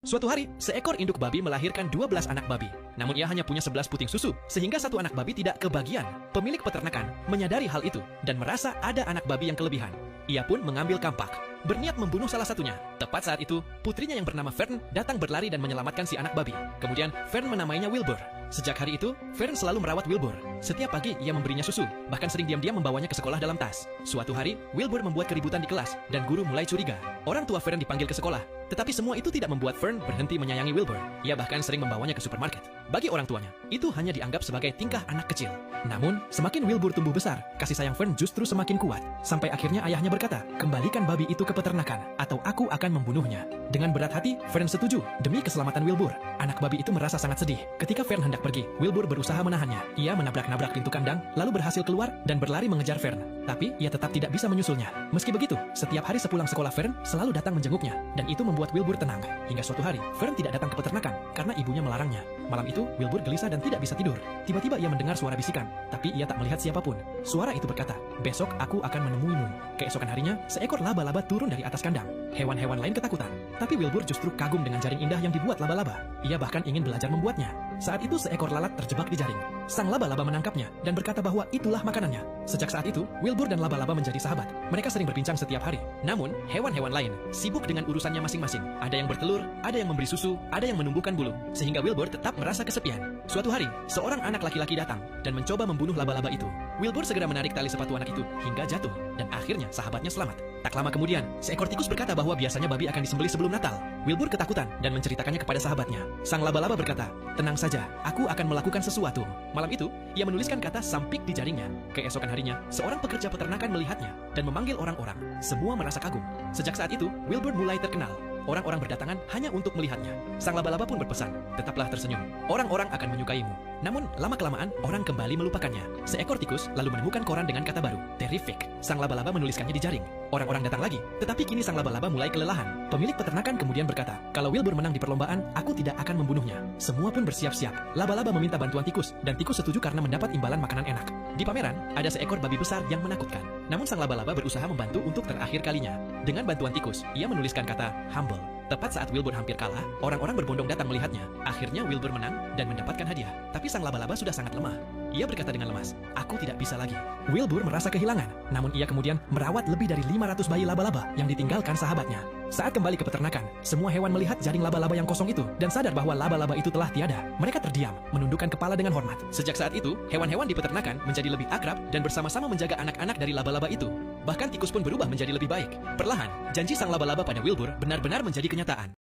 Suatu hari, seekor induk babi melahirkan 12 anak babi. Namun ia hanya punya 11 puting susu, sehingga satu anak babi tidak kebagian. Pemilik peternakan menyadari hal itu dan merasa ada anak babi yang kelebihan. Ia pun mengambil kampak, berniat membunuh salah satunya. Tepat saat itu, putrinya yang bernama Fern datang berlari dan menyelamatkan si anak babi. Kemudian, Fern menamainya Wilbur. Sejak hari itu, Fern selalu merawat Wilbur. Setiap pagi, ia memberinya susu, bahkan sering diam-diam membawanya ke sekolah dalam tas. Suatu hari, Wilbur membuat keributan di kelas, dan guru mulai curiga. Orang tua Fern dipanggil ke sekolah, tetapi semua itu tidak membuat Fern berhenti menyayangi Wilbur. Ia bahkan sering membawanya ke supermarket. Bagi orang tuanya, itu hanya dianggap sebagai tingkah anak kecil. Namun, semakin Wilbur tumbuh besar, kasih sayang Fern justru semakin kuat. Sampai akhirnya ayahnya berkata, "Kembalikan babi itu ke peternakan, atau aku akan membunuhnya." Dengan berat hati, Fern setuju demi keselamatan Wilbur. Anak babi itu merasa sangat sedih. Ketika Fern hendak pergi, Wilbur berusaha menahannya. Ia menabrak-nabrak pintu kandang, lalu berhasil keluar dan berlari mengejar Fern. Tapi, ia tetap tidak bisa menyusulnya. Meski begitu, setiap hari sepulang sekolah Fern selalu datang menjenguknya, dan itu membuat Wilbur tenang. Hingga suatu hari, Fern tidak datang ke peternakan karena ibunya melarangnya. Malam itu, Wilbur gelisah dan tidak bisa tidur. Tiba-tiba ia mendengar suara bisikan, tapi ia tak melihat siapapun. Suara itu berkata, "Besok aku akan menemuimu." Keesokan harinya, seekor laba-laba turun dari atas kandang. Hewan-hewan lain ketakutan, tapi Wilbur justru kagum dengan jaring indah yang dibuat laba-laba. Ia bahkan ingin belajar membuatnya. Saat itu seekor lalat terjebak di jaring. Sang laba-laba menangkapnya dan berkata bahwa itulah makanannya. Sejak saat itu, Wilbur dan laba-laba menjadi sahabat. Mereka sering berbincang setiap hari. Namun, hewan-hewan lain sibuk dengan urusannya masing-masing. Ada yang bertelur, ada yang memberi susu, ada yang menumbuhkan bulu. Sehingga Wilbur tetap merasa kesepian. Suatu hari, seorang anak laki-laki datang dan mencoba membunuh laba-laba itu. Wilbur segera menarik tali sepatu anak itu hingga jatuh, dan akhirnya sahabatnya selamat. Tak lama kemudian, seekor tikus berkata bahwa biasanya babi akan disembelih sebelum Natal. Wilbur ketakutan dan menceritakannya kepada sahabatnya. Sang laba-laba berkata, "Tenang saja, aku akan melakukan sesuatu." Malam itu, ia menuliskan kata sampik di jaringnya. Keesokan harinya, seorang pekerja peternakan melihatnya dan memanggil orang-orang. Semua merasa kagum. Sejak saat itu, Wilbur mulai terkenal. Orang-orang berdatangan hanya untuk melihatnya. Sang laba-laba pun berpesan, "Tetaplah tersenyum. Orang-orang akan menyukaimu." Namun, lama-kelamaan, orang kembali melupakannya. Seekor tikus lalu menemukan koran dengan kata baru, "Terrific." Sang laba-laba menuliskannya di jaring. Orang-orang datang lagi, tetapi kini sang laba-laba mulai kelelahan. Pemilik peternakan kemudian berkata, "Kalau Wilbur menang di perlombaan, aku tidak akan membunuhnya." Semua pun bersiap-siap. Laba-laba meminta bantuan tikus, dan tikus setuju karena mendapat imbalan makanan enak. Di pameran, ada seekor babi besar yang menakutkan. Namun sang laba-laba berusaha membantu untuk terakhir kalinya. Dengan bantuan tikus, ia menuliskan kata humble. Tepat saat Wilbur hampir kalah, orang-orang berbondong datang melihatnya. Akhirnya Wilbur menang dan mendapatkan hadiah. Tapi sang laba-laba sudah sangat lemah. Ia berkata dengan lemas, "Aku tidak bisa lagi." Wilbur merasa kehilangan, namun ia kemudian merawat lebih dari 500 bayi laba-laba yang ditinggalkan sahabatnya. Saat kembali ke peternakan, semua hewan melihat jaring laba-laba yang kosong itu dan sadar bahwa laba-laba itu telah tiada. Mereka terdiam, menundukkan kepala dengan hormat. Sejak saat itu, hewan-hewan di peternakan menjadi lebih akrab dan bersama-sama menjaga anak-anak dari laba-laba itu. Bahkan tikus pun berubah menjadi lebih baik. Perlahan, janji sang laba-laba pada Wilbur benar-benar menjadi kenyataan.